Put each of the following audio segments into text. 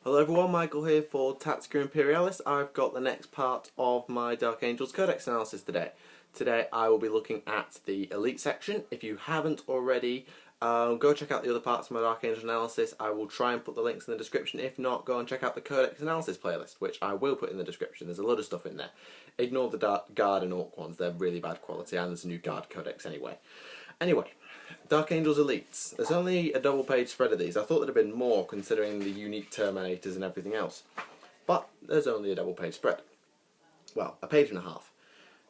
Hello everyone, Michael here for Tactica Imperialis. I've got the next part of my Dark Angels Codex analysis today. Today I will be looking at the Elite section. If you haven't already, go check out the other parts of my Dark Angels analysis. I will try and put the links in the description. If not, go and check out the Codex analysis playlist, which I will put in the description. There's a lot of stuff in there. Ignore the Guard and Orc ones, they're really bad quality, and there's a new Guard Codex anyway. Anyway, Dark Angels Elites. There's only a double page spread of these. I thought there'd have been more considering the unique Terminators and everything else. But there's only a double page spread. Well, a page and a half.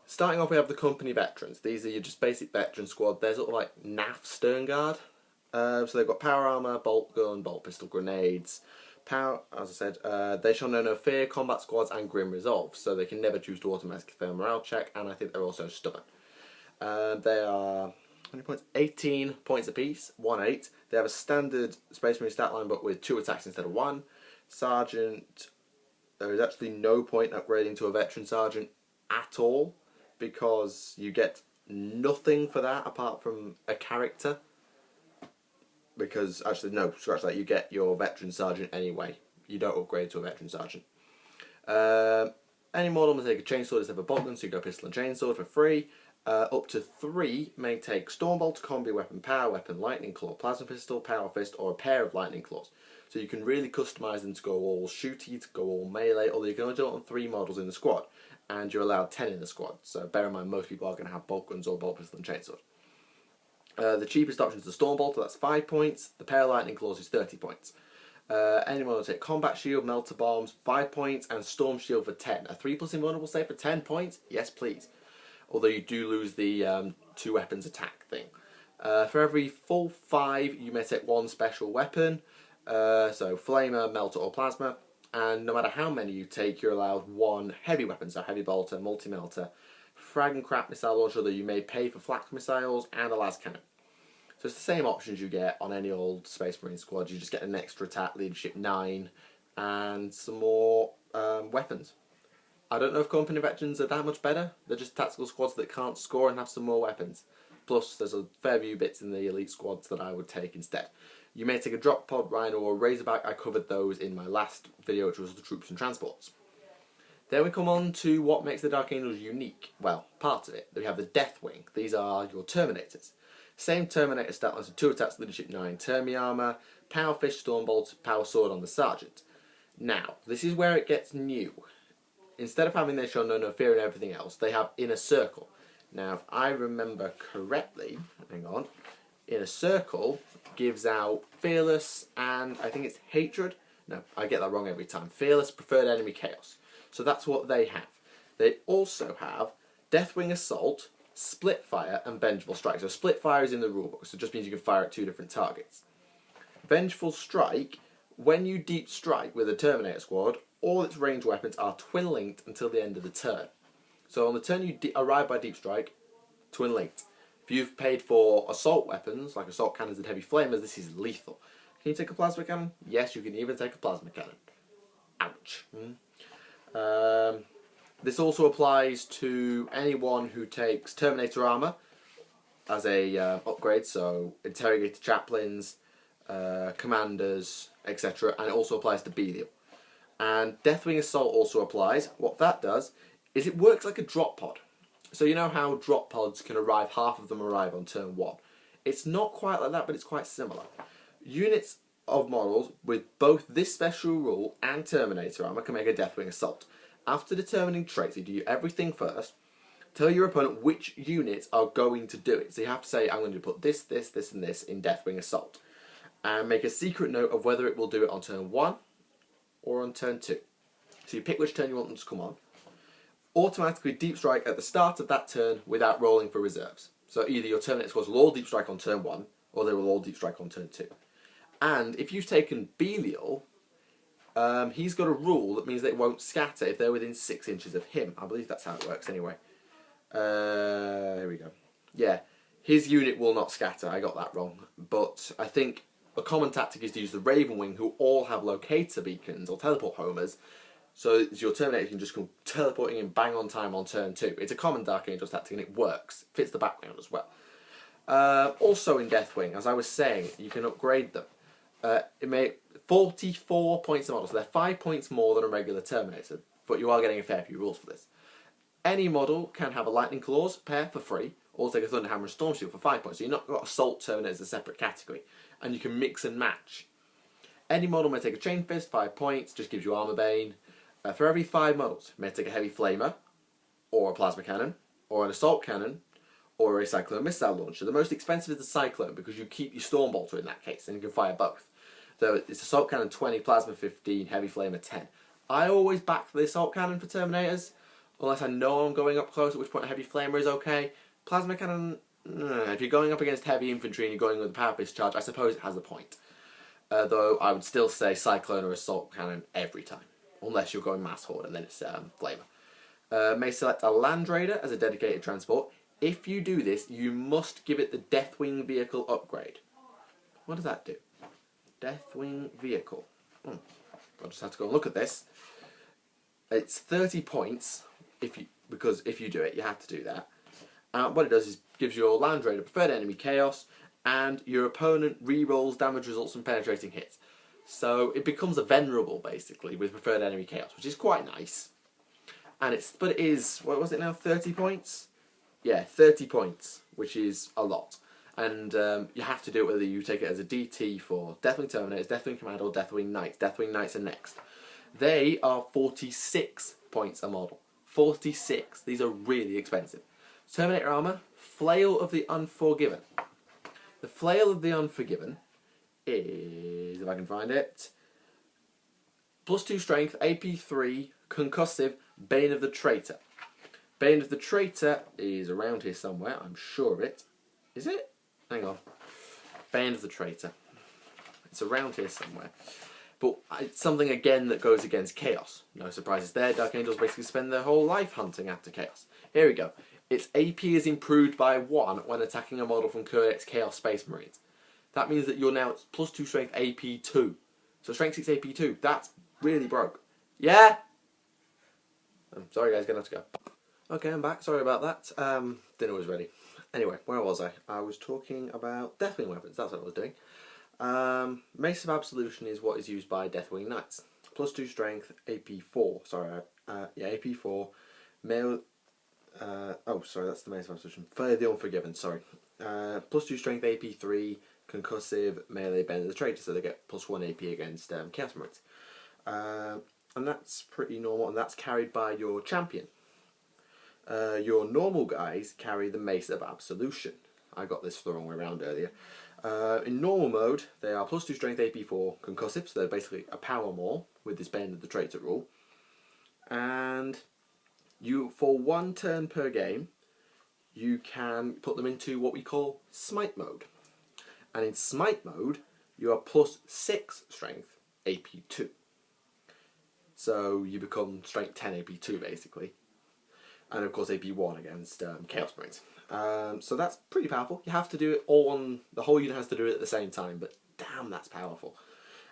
Starting off we have the company veterans. These are your just basic veteran squad. They're sort of like NAF Stern Guard. So they've got power armour, bolt gun, bolt pistol, grenades. Power, as I said, they shall know no fear, combat squads and grim resolve. So they can never choose to automatically fail a morale check, and I think they're also stubborn. They are... how many points? 18 points apiece, 1-8. They have a standard Space Marine stat line but with 2 attacks instead of 1. Sergeant, there is actually no point upgrading to a veteran sergeant at all because you get nothing for that apart from a character. Because, actually no, scratch that, you get your veteran sergeant anyway. You don't upgrade to a veteran sergeant. Any model may take a chainsword instead of a bolt gun, so you go pistol and chainsword for free. Up to 3 may take Stormbolt, combi weapon, power weapon, lightning claw, plasma pistol, power fist, or a pair of lightning claws. So you can really customise them to go all shooty, to go all melee, although you can only do it on 3 models in the squad, and you're allowed 10 in the squad. So bear in mind most people are going to have bolt guns or bolt pistol and chainsword. The cheapest option is the Stormbolt, that's 5 points. The pair of lightning claws is 30 points. Anyone will take combat shield, melter bombs, 5 points, and storm shield for 10. A 3+ invulnerable save for 10 points? Yes, please. Although you do lose the 2 weapons attack thing. For every full 5, you may take 1 special weapon, so flamer, melter, or plasma. And no matter how many you take, you're allowed 1 heavy weapon, so heavy bolter, multi-melter, frag and crap missile launcher, although you may pay for flak missiles, and a las cannon. So it's the same options you get on any old Space Marine squad. You just get an extra attack, leadership 9, and some more weapons. I don't know if company veterans are that much better. They're just tactical squads that can't score and have some more weapons. Plus, there's a fair few bits in the elite squads that I would take instead. You may take a drop pod, rhino, or razorback. I covered those in my last video, which was the troops and transports. Then we come on to what makes the Dark Angels unique. Well, part of it. We have the Deathwing. These are your Terminators. Same Terminator stat line, so 2 attacks, leadership 9, Termi armour, power fish, stormbolt, power sword on the sergeant. Now, this is where it gets new. Instead of having they shall know no fear and everything else, they have Inner Circle. Now, if I remember correctly, hang on, Inner Circle gives out Fearless and I think it's Hatred. No, I get that wrong every time. Fearless, Preferred Enemy, Chaos. So that's what they have. They also have Deathwing Assault, Split Fire, and Vengeful Strike. So Split Fire is in the rulebook, so it just means you can fire at 2 different targets. Vengeful Strike, when you deep strike with a Terminator squad, all its ranged weapons are twin linked until the end of the turn. So on the turn you arrive by deep strike, twin linked. If you've paid for assault weapons, like assault cannons and heavy flamers, this is lethal. Can you take a plasma cannon? Yes, you can even take a plasma cannon. Ouch. This also applies to anyone who takes Terminator armour as a upgrade, so Interrogator Chaplains, Commanders, etc. And it also applies to Belial. And Deathwing Assault also applies. What that does is it works like a drop pod. So you know how drop pods can arrive, half of them arrive on turn 1. It's not quite like that, but it's quite similar. Units of models with both this special rule and Terminator armour can make a Deathwing Assault. After determining traits, you do everything first. Tell your opponent which units are going to do it. So you have to say, I'm going to put this, this, this, and this in Deathwing Assault. And make a secret note of whether it will do it on turn 1 or on turn 2. So you pick which turn you want them to come on. Automatically deep strike at the start of that turn without rolling for reserves. So either your Terminator squads will all deep strike on turn 1 or they will all deep strike on turn 2. And if you've taken Belial, he's got a rule that means they won't scatter if they're within 6 inches of him. I believe that's how it works anyway. Here we go. Yeah, his unit will not scatter. I got that wrong. But I think a common tactic is to use the Raven Wing, who all have locator beacons or teleport homers. So your Terminator can just come teleporting in bang on time on turn 2. It's a common Dark Angels tactic and it works. Fits the background as well. Also in Deathwing, as I was saying, you can upgrade them. 44 points a model, so they're 5 points more than a regular Terminator, but you are getting a fair few rules for this. Any model can have a Lightning Claws pair for free, or take a Thunder Hammer and Storm Shield for 5 points, so you've not got Assault Terminator as a separate category, and you can mix and match. Any model may take a Chain Fist, 5 points, just gives you Armor Bane. For every 5 models, you may take a Heavy Flamer, or a Plasma Cannon, or an Assault Cannon, or a Cyclone Missile Launcher. The most expensive is the Cyclone, because you keep your Storm Bolter in that case, and you can fire both. So it's Assault Cannon 20, Plasma 15, Heavy Flamer 10. I always back the Assault Cannon for Terminators, unless I know I'm going up close, at which point a Heavy Flamer is okay. Plasma Cannon, if you're going up against heavy infantry and you're going with a Power Fist charge, I suppose it has a point. Though I would still say Cyclone or Assault Cannon every time, unless you're going Mass Horde, and then it's Flamer. May select a Land Raider as a dedicated transport. If you do this, you must give it the Deathwing Vehicle upgrade. What does that do? Deathwing Vehicle. I'll just have to go and look at this. It's 30 points, because if you do it, you have to do that. What it does is gives your Land Raider preferred enemy chaos, and your opponent re-rolls damage results from penetrating hits. So it becomes a venerable, basically, with preferred enemy chaos, which is quite nice. And but it is, what was it now, 30 points? Yeah, 30 points, which is a lot. And you have to do it whether you take it as a DT for Deathwing Terminators, Deathwing Command, or Deathwing Knights. Deathwing Knights are next. They are 46 points a model. 46. These are really expensive. Terminator Armour, Flail of the Unforgiven. The Flail of the Unforgiven is, if I can find it, +2 strength, AP3, concussive, Bane of the Traitor. Bane of the Traitor is around here somewhere, I'm sure of it. Is it? Hang on. Bane of the Traitor. It's around here somewhere. But it's something, again, that goes against Chaos. No surprises there. Dark Angels basically spend their whole life hunting after Chaos. Here we go. Its AP is improved by 1 when attacking a model from Codex Chaos Space Marines. That means that you're now +2 strength AP2. So strength 6 AP2. That's really broke. Yeah? I'm sorry guys, gonna have to go. Okay, I'm back. Sorry about that. Dinner was ready. Anyway, where was I? I was talking about Deathwing weapons. That's what I was doing. Mace of Absolution is what is used by Deathwing Knights. +2 strength, AP4. Sorry, yeah, AP4. Male. Oh, sorry, that's the Mace of Absolution. Fire the Unforgiven. Sorry. +2 strength, AP3, concussive, melee, Bane of the Traitor. So they get +1 AP against Chaos Marines. And that's pretty normal, and that's carried by your champion. Your normal guys carry the Mace of Absolution. I got this the wrong way around earlier. In normal mode, they are +2 strength, AP4, concussive, so they're basically a power more with this Bane of the Traitor rule. And you, for 1 turn per game, you can put them into what we call Smite mode. And in Smite mode, you are +6 strength, AP2. So you become strength 10 AP2 basically. And of course AP1 against Chaos Marines. So that's pretty powerful. You have to do it all on, the whole unit has to do it at the same time, but damn, that's powerful.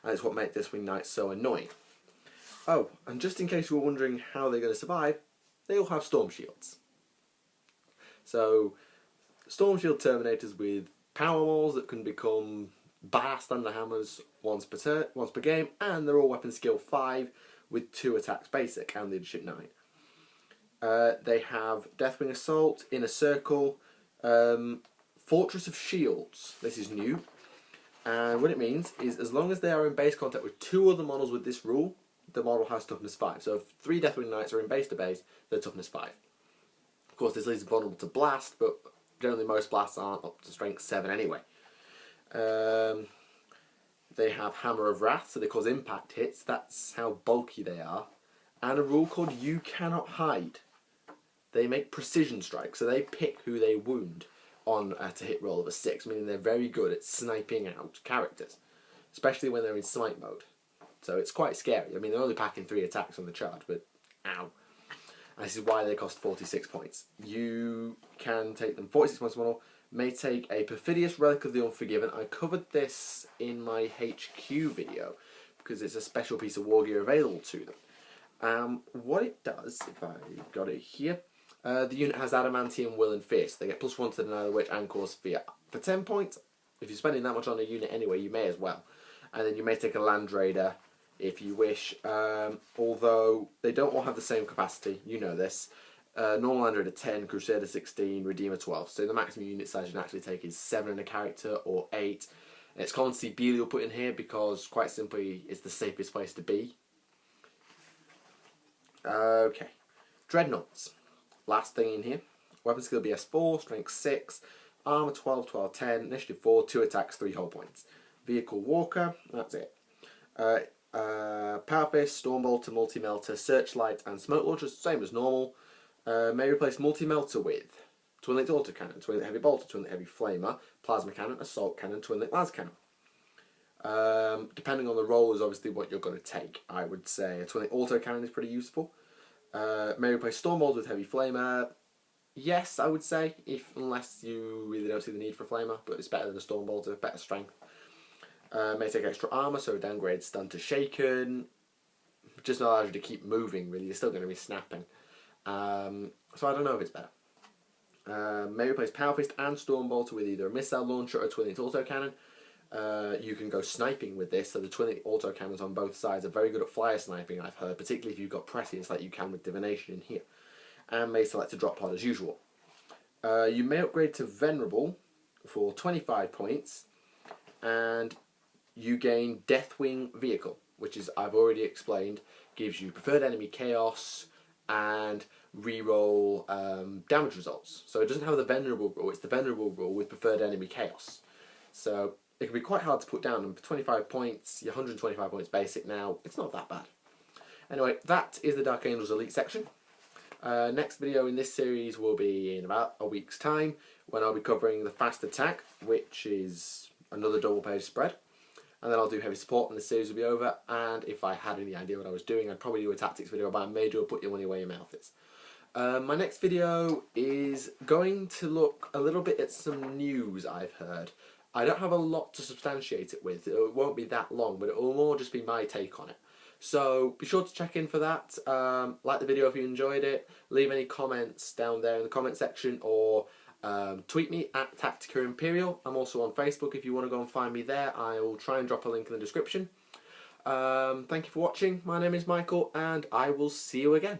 And it's what makes Deathwing Knights so annoying. Oh, and just in case you were wondering how they're going to survive, they all have Storm Shields. So, Storm Shield Terminators with power walls that can become badass Thunder Hammers once per game, and they're all weapon skill 5 with 2 attacks basic and leadership 9. They have Deathwing Assault, Inner Circle, Fortress of Shields. This is new. And what it means is as long as they are in base contact with 2 other models with this rule, the model has toughness 5. So if 3 Deathwing Knights are in base to base, they're toughness 5. Of course, this leaves them vulnerable to blast, but generally most blasts aren't up to strength 7 anyway. They have Hammer of Wrath, so they cause impact hits. That's how bulky they are. And a rule called You Cannot Hide. They make precision strikes, so they pick who they wound on a hit roll of a 6, meaning they're very good at sniping out characters, especially when they're in Smite mode. So it's quite scary. I mean, they're only packing 3 attacks on the charge, but ow. And this is why they cost 46 points. You can take them 46 points a model, may take a Perfidious Relic of the Unforgiven. I covered this in my HQ video, because it's a special piece of war gear available to them. What it does, if I got it here, the unit has Adamantium, Will and Fear, so they get +1 to deny the witch and cause fear. For 10 points, if you're spending that much on a unit anyway, you may as well. and then you may take a Land Raider if you wish, although they don't all have the same capacity, you know this. Normal Land Raider 10, Crusader 16, Redeemer 12, so the maximum unit size you can actually take is 7 in a character or 8. And it's common to see Belial put in here because, quite simply, it's the safest place to be. Okay, Dreadnoughts. Last thing in here. Weapon skill BS4, strength 6, armor 12, 12, 10, initiative 4, 2 attacks, 3 hull points. Vehicle Walker, that's it. Power Fist, Stormbolter, Multi-Melter, Searchlight, and Smoke Launchers, same as normal. May replace Multi-Melter with Twin-Linked Autocannon, Twin-Linked Heavy Bolter, Twin-Linked Heavy Flamer, Plasma Cannon, Assault Cannon, Twin-Linked Las Cannon. Depending on the role is obviously what you're going to take. I would say a Twin-Linked Autocannon is pretty useful. May replace Stormbolter with Heavy Flamer. Yes, I would say, unless you really don't see the need for a Flamer, but it's better than a Stormbolter, better strength. May take extra armor, so downgrade Stun to Shaken. Just allows you to keep moving, really. You're still going to be snapping. So I don't know if it's better. May replace Power Fist and Stormbolter with either a missile launcher or a Twin-Linked Autocannon. You can go sniping with this, so the Twin-Linked Autocannons on both sides are very good at flyer sniping, I've heard, particularly if you've got prescience like you can with Divination in here. And may select a drop pod as usual. You may upgrade to Venerable for 25 points, and you gain Deathwing Vehicle, which is, I've already explained, gives you preferred enemy chaos and reroll damage results. So it doesn't have the Venerable rule, it's the Venerable rule with preferred enemy chaos. So it can be quite hard to put down, and for 25 points, you're 125 points basic now, it's not that bad. Anyway, that is the Dark Angels Elite section. Next video in this series will be in about a week's time, when I'll be covering the Fast Attack, which is another double page spread. And then I'll do Heavy Support and the series will be over, and if I had any idea what I was doing, I'd probably do a tactics video, but I may do a put your money where your mouth is. My next video is going to look a little bit at some news I've heard. I don't have a lot to substantiate it with, it won't be that long, but it will more just be my take on it. So be sure to check in for that. Like the video if you enjoyed it, leave any comments down there in the comment section, or tweet me at Tactica Imperial. I'm also on Facebook if you want to go and find me there. I will try and drop a link in the description. Thank you for watching. My name is Michael, and I will see you again.